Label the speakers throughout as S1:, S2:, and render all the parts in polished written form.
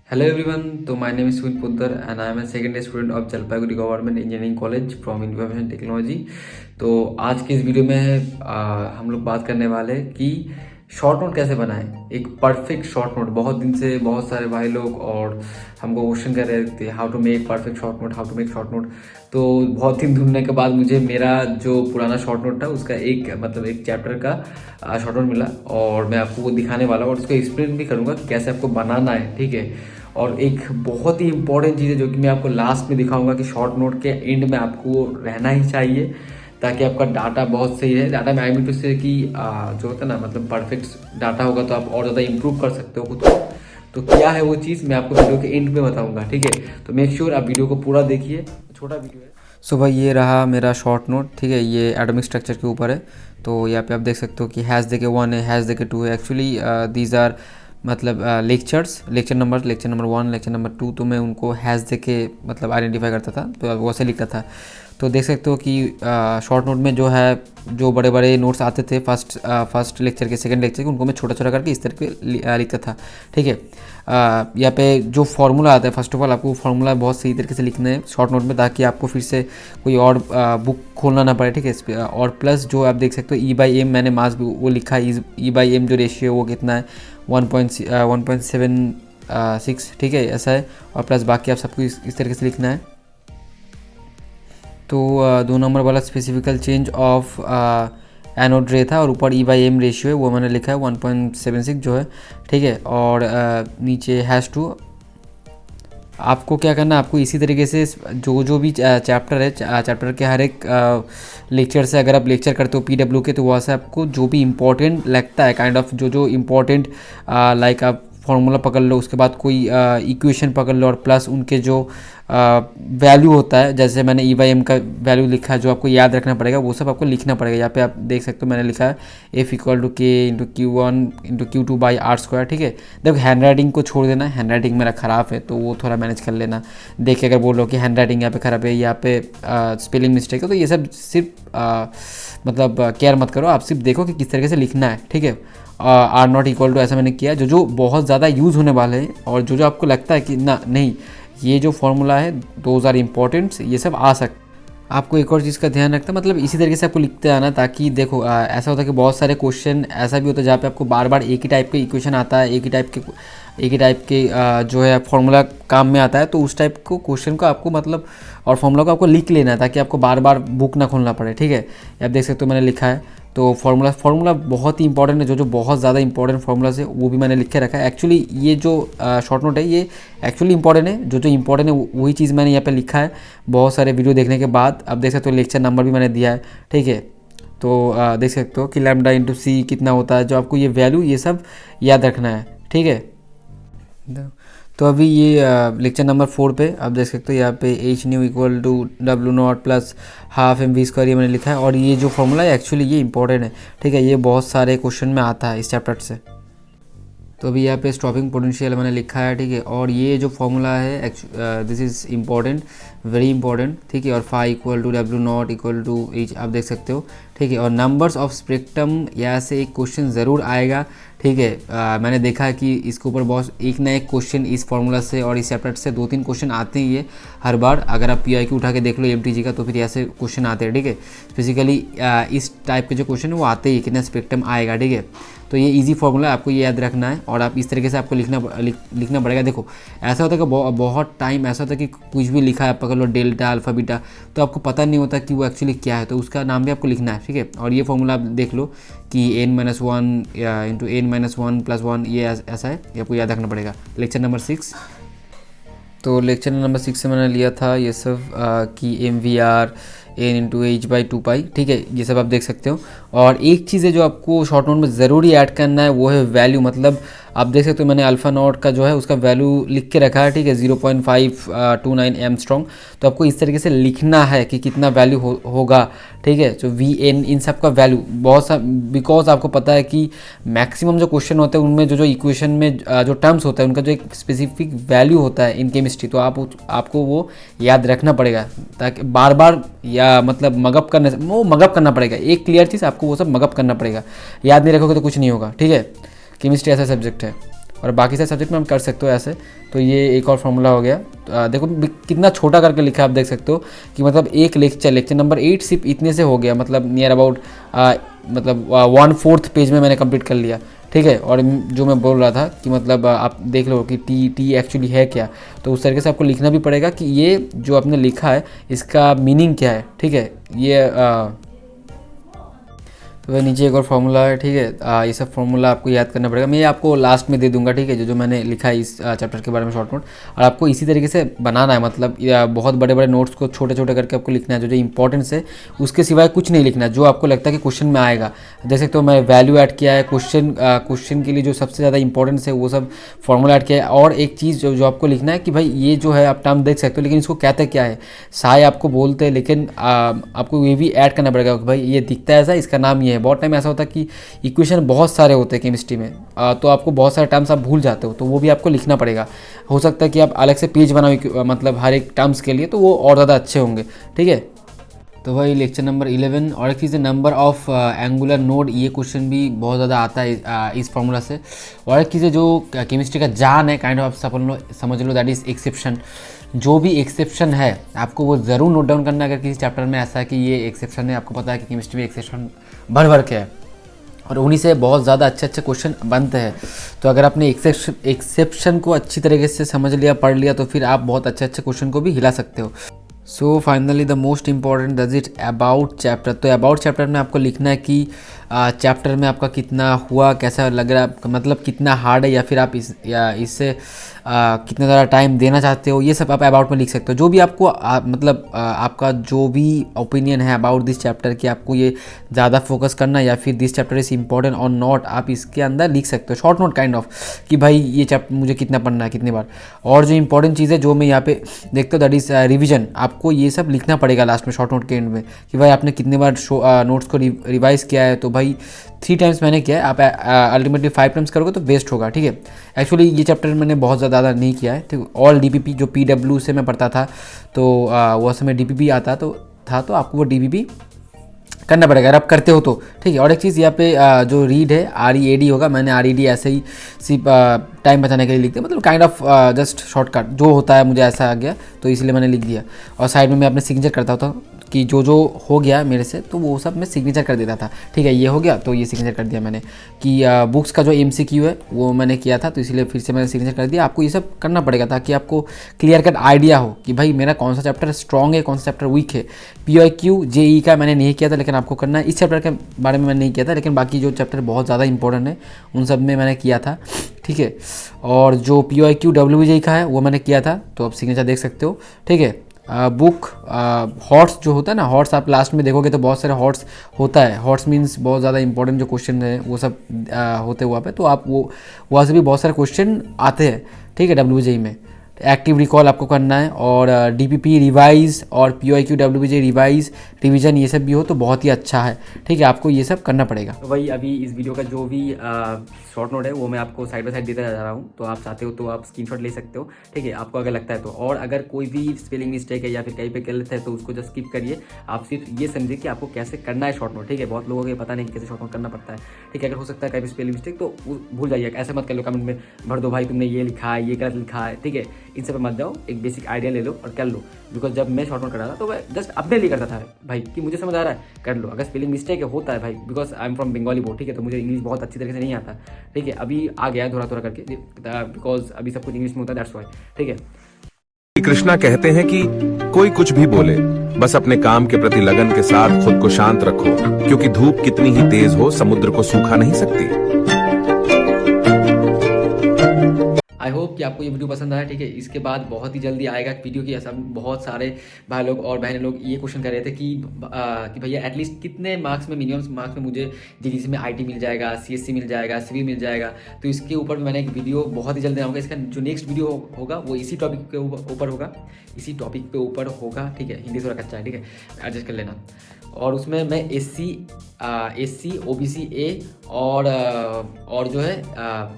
S1: Hello everyone, so my name is Sumit Poddar and I am a second year student of Jalpaiguri Government Engineering College from Information Technology। तो आज की इस video में हम लोग बात करने वाले हैं कि शॉर्ट नोट कैसे बनाएं, एक परफेक्ट शॉर्ट नोट। बहुत दिन से बहुत सारे भाई लोग और हमको क्वेश्चन कर रहे थे how to make perfect short note, how to make short note. तो बहुत दिन ढूंढने के बाद मुझे मेरा जो पुराना शॉर्ट नोट था उसका एक चैप्टर का शॉर्ट नोट मिला और मैं आपको वो दिखाने वाला हूँ और उसको एक्सप्लेन भी करूँगा कि कैसे आपको बनाना है, ठीक है। और एक बहुत ही इंपॉर्टेंट चीज़ है जो कि मैं आपको लास्ट में दिखाऊंगा कि शॉर्ट नोट के एंड में आपको रहना ही चाहिए ताकि आपका डाटा बहुत सही रहे। डाटा में आई मीन टू से कि जो होता है ना, मतलब परफेक्ट डाटा होगा तो आप और ज़्यादा इंप्रूव कर सकते हो खुद को। तो क्या है वो चीज़ मैं आपको वीडियो के एंड में बताऊँगा, ठीक है। तो मेक श्योर आप वीडियो को पूरा देखिए, छोटा वीडियो है। सो भाई ये रहा मेरा शॉर्ट नोट, ठीक है। ये एटॉमिक स्ट्रक्चर के ऊपर है। तो यहाँ पे आप देख सकते हो कि हैज़ देके 1 है, हैज़ देके 2 है। एक्चुअली दीज आर मतलब लेक्चर नंबर 1, लेक्चर नंबर 2, तो मैं उनको हैज़ देके मतलब आइडेंटिफाई करता था, तो वो ऐसे लिखता था। तो देख सकते हो कि शॉर्ट नोट में जो है, जो बड़े बड़े नोट्स आते थे फर्स्ट लेक्चर के, सेकंड लेक्चर के, उनको मैं छोटा छोटा करके इस तरह के लिखता था, ठीक है। यहाँ पे जो फार्मूला आता है, फर्स्ट ऑफ ऑल आपको फार्मूला बहुत सही तरीके से लिखना है शॉर्ट नोट में ताकि आपको फिर से कोई और बुक खोलना ना पड़े, ठीक है। और प्लस जो आप देख सकते हो E/M मैंने मास भी वो लिखा है, E/M जो रेशियो वो कितना है 1.76, ठीक है, ऐसा है। और प्लस बाकी आप सबको इस तरीके से लिखना है। तो 2 नंबर वाला स्पेसिफिकल चेंज ऑफ एनोड रे था और ऊपर E/M रेशियो है वो मैंने लिखा है 1.76 जो है, ठीक है। और नीचे #2 आपको क्या करना है, आपको इसी तरीके से जो भी चैप्टर है, चैप्टर के हर एक लेक्चर से अगर आप लेक्चर करते हो PW के, तो वहाँ से आपको जो भी इम्पोर्टेंट लगता है काइंड ऑफ जो इम्पोर्टेंट लाइक आप फार्मूला पकड़ लो, उसके बाद कोई इक्वेशन पकड़ लो और प्लस उनके जो वैल्यू होता है, जैसे मैंने E/M का वैल्यू लिखा है जो आपको याद रखना पड़ेगा, वो सब आपको लिखना पड़ेगा। यहाँ पे आप देख सकते हो मैंने लिखा है F = K × Q1 × Q2/R², ठीक है। देखो हैंड राइटिंग को छोड़ देना, हैंड राइटिंग मेरा ख़राब है तो वो थोड़ा मैनेज कर लेना। देख के अगर बोलो कि हैंड राइटिंग यहाँ पे ख़राब है, यहाँ पे स्पेलिंग मिस्टेक है, तो ये सब सिर्फ मतलब केयर मत करो, आप सिर्फ देखो कि किस तरीके से लिखना है, ठीक है। R0 = ऐसा मैंने किया जो बहुत ज़्यादा यूज़ होने वाले हैं और जो आपको लगता है कि ना नहीं ये जो फॉर्मूला है दोज आर इम्पॉर्टेंट्स, ये सब आ सकते। आपको एक और चीज़ का ध्यान रखना, मतलब इसी तरीके से आपको लिखते आना ताकि देखो ऐसा होता है कि बहुत सारे क्वेश्चन ऐसा भी होता है जहाँ पे आपको बार बार एक ही टाइप के इक्वेशन आता है, एक ही टाइप के जो है फॉर्मूला काम में आता है। तो उस टाइप को क्वेश्चन को आपको मतलब और फॉर्मूला को आपको लिख लेना है ताकि आपको बार बार बुक ना खोलना पड़े, ठीक है। आप देख सकते हो मैंने लिखा है। तो फार्मूला बहुत ही इंपॉर्टेंट है, जो बहुत ज़्यादा इंपॉर्टेंट फार्मूलाज है वो भी मैंने लिख के रखा है। एक्चुअली ये जो शॉर्ट नोट है ये एक्चुअली इंपॉर्टेंट है, जो इंपॉर्टेंट है वही चीज़ मैंने यहाँ पे लिखा है बहुत सारे वीडियो देखने के बाद। अब देख सकते हो लेक्चर नंबर भी मैंने दिया है, ठीक है। तो देख सकते हो कि λ/c कितना होता है, जो आपको ये वैल्यू ये सब याद रखना है, ठीक है। तो अभी ये लेक्चर नंबर 4 पे आप देख सकते हो यहाँ पे H/nu = W0 + ½ mv², ये मैंने लिखा है। और ये जो फॉर्मूला है एक्चुअली ये इंपॉर्टेंट है, ठीक है, ये बहुत सारे क्वेश्चन में आता है इस चैप्टर से। तो अभी यहाँ पे स्टॉपिंग पोटेंशियल मैंने लिखा है, ठीक है। और ये जो फॉर्मूला है this is important, very important, ठीक है। और φ = W0 = H आप देख सकते हो, ठीक है। और नंबर्स ऑफ स्पेक्ट्रम यहाँ से एक क्वेश्चन ज़रूर आएगा, ठीक है। मैंने देखा है कि इसके ऊपर बहुत एक ना एक क्वेश्चन इस फॉर्मूला से और इस चैप्टर से 2-3 क्वेश्चन आते हैं ये हर बार। अगर आप PIQ उठा के देख लो MTG का तो फिर ऐसे क्वेश्चन आते हैं, ठीक है। बेसिकली इस टाइप के जो क्वेश्चन है वो आते ही कितना स्पेक्ट्रम आएगा, ठीक है। तो ये इजी फॉर्मूला आपको ये याद रखना है और आप इस तरीके से आपको लिखना पड़ेगा। देखो ऐसा होता है कि बहुत टाइम ऐसा होता है कि कुछ भी लिखा है, पकड़ लो डेल्टा अल्फा बीटा, तो आपको पता नहीं होता कि वो एक्चुअली क्या है, तो उसका नाम भी आपको लिखना है, ठीक है। और ये फॉर्मूला आप देख लो कि n - 1 × n - 1 + 1 ये ऐसा है, ये आपको याद रखना पड़ेगा। लेक्चर नंबर 6, तो लेक्चर नंबर 6 से मैंने लिया था ये सब कि MVR n × h/2π, ठीक है, ये सब आप देख सकते हो। और एक चीज़ है जो आपको शॉर्ट नोट में ज़रूरी ऐड करना है वो है वैल्यू। मतलब आप देख सकते हो मैंने α0 का जो है उसका वैल्यू लिख के रखा है, ठीक है, 0.529 एंगस्ट्रॉम। तो आपको इस तरीके से लिखना है कि कितना वैल्यू होगा, ठीक है। तो VN इन सब का वैल्यू बहुत सा, बिकॉज आपको पता है कि मैक्सिमम जो क्वेश्चन होते हैं उनमें जो इक्वेशन में जो टर्म्स होता है उनका जो एक स्पेसिफिक वैल्यू होता है इन केमिस्ट्री, तो आपको वो याद रखना पड़ेगा ताकि बार बार या मतलब मगअप करना पड़ेगा। एक क्लियर चीज़ आपको वो सब मगअप करना पड़ेगा, याद नहीं रखोगे तो कुछ नहीं होगा, ठीक है। केमिस्ट्री ऐसा सब्जेक्ट है। और बाकी सारे सब्जेक्ट में हम कर सकते हो ऐसे। तो ये एक और फॉर्मूला हो गया। तो देखो कितना छोटा करके लिखा है, आप देख सकते हो कि मतलब एक लेक्चर नंबर 8 सिर्फ इतने से हो गया, मतलब नियर अबाउट मतलब 1/4 पेज में मैंने कंप्लीट कर लिया, ठीक है। और जो मैं बोल रहा था कि मतलब आप देख लो कि टी एक्चुअली है क्या, तो उस तरीके से आपको लिखना भी पड़ेगा कि ये जो आपने लिखा है इसका मीनिंग क्या है, ठीक है। ये तो वह नीचे एक और फार्मूला है, ठीक है। ये सब फार्मूला आपको याद करना पड़ेगा, मैं ये आपको लास्ट में दे दूंगा, ठीक है, जो मैंने लिखा है इस चैप्टर के बारे में शॉर्ट नोट। और आपको इसी तरीके से बनाना है, मतलब बहुत बड़े बड़े नोट्स को छोटे छोटे करके आपको लिखना है, जो इंपॉर्टेंस है उसके सिवाय कुछ नहीं लिखना है, जो आपको लगता है कि क्वेश्चन में आएगा। देख सकते हो मैं वैल्यू ऐड किया है, क्वेश्चन के लिए जो सबसे ज़्यादा इंपॉर्टेंस है वो सब फॉर्मूला ऐड किया है। और एक चीज़ जो आपको लिखना है कि भाई ये जो है आप टर्म देख सकते हो, लेकिन इसको कहते क्या है, साय आपको बोलते हैं, लेकिन आपको ये भी ऐड करना पड़ेगा कि भाई ये दिखता है ऐसा, इसका नाम ये है। बहुत टाइम ऐसा होता है कि इक्वेशन बहुत सारे होते हैं केमिस्ट्री में, तो आपको बहुत सारे टर्म्स आप भूल जाते हो, तो वो भी आपको लिखना पड़ेगा। हो सकता है कि आप अलग से पेज बनाओ मतलब हर एक टर्म्स के लिए, तो वो और ज़्यादा अच्छे होंगे, ठीक है। तो भाई लेक्चर नंबर 11। और एक चीज़ है नंबर ऑफ एंगुलर नोड, ये क्वेश्चन भी बहुत ज़्यादा आता है इस फॉर्मूला से। और एक चीज़ है जो केमिस्ट्री का जान है, काइंड ऑफ समझ लो दैट इज़ एक्सेप्शन। जो भी एक्सेप्शन है आपको वो ज़रूर नोट डाउन करना है। अगर किसी चैप्टर में ऐसा है कि ये एक्सेप्शन है, आपको पता है कि केमिस्ट्री में एक्सेप्शन भर भर के है और उन्हीं से बहुत ज़्यादा अच्छे अच्छे क्वेश्चन बनते हैं। तो अगर आपने एक्सेप्शन को अच्छी तरीके से समझ लिया, पढ़ लिया, तो फिर आप बहुत अच्छे अच्छे क्वेश्चन को भी हिला सकते हो। So finally the most important does it about chapter. तो अबाउट चैप्टर में आपको लिखना है कि चैप्टर में आपका कितना हुआ, कैसा लग रहा है, मतलब कितना हार्ड है, या फिर आप इससे कितना ज़्यादा टाइम देना चाहते हो, ये सब आप अबाउट में लिख सकते हो। जो भी आपको मतलब आपका जो भी ओपिनियन है अबाउट दिस चैप्टर कि आपको ये ज़्यादा फोकस करना या फिर दिस चैप्टर इज़ इम्पॉर्टेंट और नॉट, आप इसके अंदर लिख सकते हो शॉर्ट नोट काइंड ऑफ कि भाई ये चैप्टर मुझे कितना पढ़ना है, कितनी बार। और जो इंपॉर्टेंट चीज़ है जो मैं यहाँ पे देखते हो दैट इज़ रिविजन। आपको ये सब लिखना पड़ेगा लास्ट में शॉर्ट नोट के एंड में कि भाई आपने कितने बार नोट्स को रिवाइज किया है। तो भाई 3 टाइम्स मैंने किया है, आप अल्टीमेटली 5 टाइम्स करोगे तो बेस्ट होगा, ठीक है। एक्चुअली ये चैप्टर मैंने बहुत ज़्यादा नहीं किया है, तो ऑल डीपीपी जो पीडब्ल्यू से मैं पढ़ता था, तो वो समय डीपीपी आता तो आपको वो डीपीपी करना पड़ेगा अगर आप करते हो तो, ठीक है। और एक चीज़ यहाँ पे जो रीड है READ होगा, मैंने RED ऐसे ही सिर्फ टाइम बचाने के लिए लिख दिया, मतलब काइंड ऑफ जस्ट शॉर्टकट जो होता है, मुझे ऐसा आ गया तो इसलिए मैंने लिख दिया। और साइड में मैं अपने सिग्नेचर करता होता कि जो हो गया मेरे से, तो वो सब मैं सिग्नेचर कर देता था, ठीक है। ये हो गया तो ये सिग्नेचर कर दिया मैंने कि बुक्स का जो MCQ है वो मैंने किया था, तो इसलिए फिर से मैंने सिग्नेचर कर दिया। आपको ये सब करना पड़ेगा ताकि आपको क्लियर कट आइडिया हो कि भाई मेरा कौन सा चैप्टर स्ट्रॉन्ग है, कौन सा चैप्टर वीक है। PYQ JEE का मैंने नहीं किया था, लेकिन आपको करना है। इस चैप्टर के बारे में मैंने नहीं किया था, लेकिन बाकी जो चैप्टर बहुत ज़्यादा इंपॉर्टेंट है उन सब में मैंने किया था, ठीक है। और जो PYQ WJ का है वो मैंने किया था, तो आप सिग्नेचर देख सकते हो, ठीक है। बुक हॉर्स जो होता है ना, हॉर्स आप लास्ट में देखोगे तो बहुत सारे हॉर्स होता है। हॉर्स मीन्स बहुत ज़्यादा इंपॉर्टेंट जो क्वेश्चन है वो सब होते हैं वहाँ पे, तो आप वो वहाँ से भी बहुत सारे क्वेश्चन आते हैं, ठीक है। WJ में एक्टिव रिकॉल आपको करना है, और DPP रिवाइज और PYQ WJ रिवाइज रिवीजन ये सब भी हो तो बहुत ही अच्छा है, ठीक है। आपको ये सब करना पड़ेगा। तो भाई अभी इस वीडियो का जो भी शॉर्ट नोट है वो मैं आपको साइड बाय साइड देता जा रहा हूँ, तो आप चाहते हो तो आप स्क्रीनशॉट ले सकते हो, ठीक है, आपको अगर लगता है तो। और अगर कोई भी स्पेलिंग मिस्टेक है या फिर कहीं पे गलत है तो उसको जस्ट स्किप करिए। आप सिर्फ ये समझिए कि आपको कैसे करना है शॉर्ट नोट, ठीक है। बहुत लोगों को पता नहीं कैसे शॉर्ट नोट करना पड़ता है, ठीक है। अगर हो सकता है कहीं भी स्पेलिंग मिस्टेक तो भूल जाइए, ऐसे मत कर लो कमेंट में भर दो भाई तुमने ये लिखा है, ये गलत लिखा है, ठीक है। इन सब मत जाओ, एक बेसिक आइडिया ले लो और कर लो। बिकॉज जब मैं शॉर्ट नोट कर रहा था तो मैं जस्ट अपने लिए करता था भाई कि मुझे समझ आ रहा है, कर लो। अगर स्पेलिंग मिस्टेक है होता है भाई, because I am from Bengali board, ठीक है, तो मुझे इंग्लिश बहुत अच्छी तरीके से नहीं आता, ठीक है। अभी आ गया थोड़ा थोड़ा करके, बिकॉज अभी सब कुछ इंग्लिश में होता है, दैट्स व्हाई, ठीक है।
S2: कृष्णा कहते हैं कि कोई कुछ भी बोले, बस अपने काम के प्रति लगन के साथ खुद को शांत रखो, क्योंकि धूप कितनी ही तेज हो समुद्र को सूखा नहीं सकती।
S1: आई होप कि आपको ये वीडियो पसंद आया, ठीक है। इसके बाद बहुत ही जल्दी आएगा वीडियो की, ऐसा बहुत सारे भाई लोग और बहनें लोग ये क्वेश्चन कर रहे थे कि भैया एटलीस्ट कितने मार्क्स में, मिनिमम मार्क्स में मुझे DDC में IT मिल जाएगा, CSC मिल जाएगा, सिविल मिल जाएगा। तो इसके ऊपर मैंने एक वीडियो बहुत ही जल्दी आऊँगा। इसका जो नेक्स्ट वीडियो होगा वो इसी टॉपिक के ऊपर होगा, ठीक है। हिंदी थोड़ा कच्चा है, ठीक है, एडजस्ट कर लेना। और उसमें मैं SC OBC A और जो है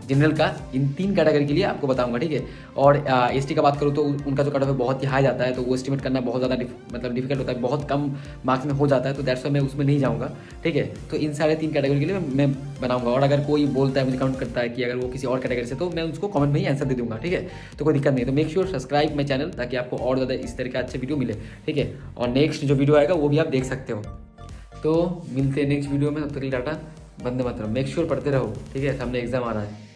S1: जनरल का, इन 3 कैटेगरी के लिए आपको बताऊंगा, ठीक है। और एसटी का बात करूँ तो उनका जो कट ऑफ है बहुत ही हाई जाता है, तो वो एस्टिमेट करना बहुत ज़्यादा मतलब डिफिकल्ट होता है, बहुत कम मार्क्स में हो जाता है, तो दैट्स वाई मैं उसमें नहीं जाऊँगा, ठीक है। तो इन सारे 3 कैटेगरी के लिए मैं बनाऊंगा, और अगर कोई बोलता है, मुझे काउंट करता है कि अगर वो किसी और कैटेगरी से, तो मैं उसको कमेंट में ही आंसर दे दूंगा, ठीक है। तो कोई दिक्कत नहीं, तो make sure subscribe my channel, ताकि आपको और ज़्यादा इस तरह के अच्छे वीडियो मिले, ठीक है। और नेक्स्ट जो वीडियो आएगा वो भी आप देख सकते हो। तो मिलते हैं नेक्स्ट वीडियो में, तब तक के लिए टाटा, वंदे मातरम। मेक श्योर पढ़ते रहो, ठीक है, सामने एग्जाम आ रहा है।